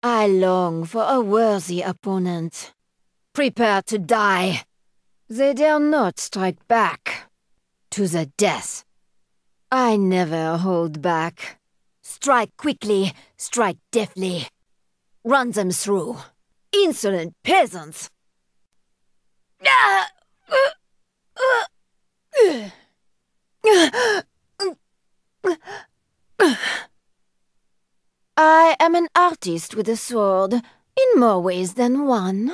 I long for a worthy opponent. Prepare to die. They dare not strike back. To the death. I never hold back. Strike quickly, strike deftly. Run them through. Insolent peasants! I am an artist with a sword, in more ways than one.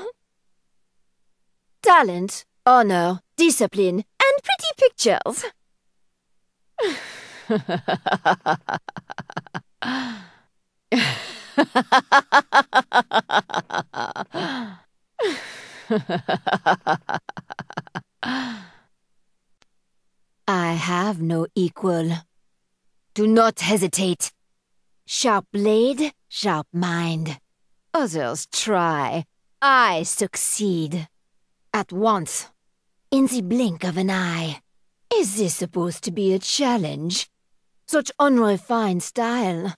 Talent, honor, discipline, and pretty pictures. I have no equal. Do not hesitate. Sharp blade, sharp mind. Others try. I succeed. At once. In the blink of an eye. Is this supposed to be a challenge? Such unrefined style.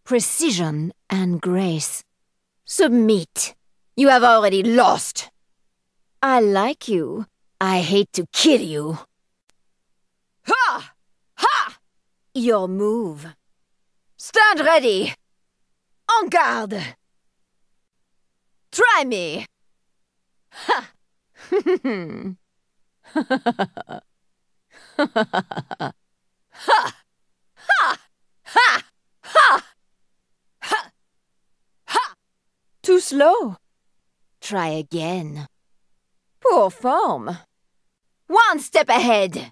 Precision and grace. Submit. You have already lost. I like you. I hate to kill you. Ha! Ha! Your move. Stand ready. En garde. Try me. Ha! Ha! Ha! Ha! Ha! Ha! Ha! Too slow. Try again. Poor form. One step ahead.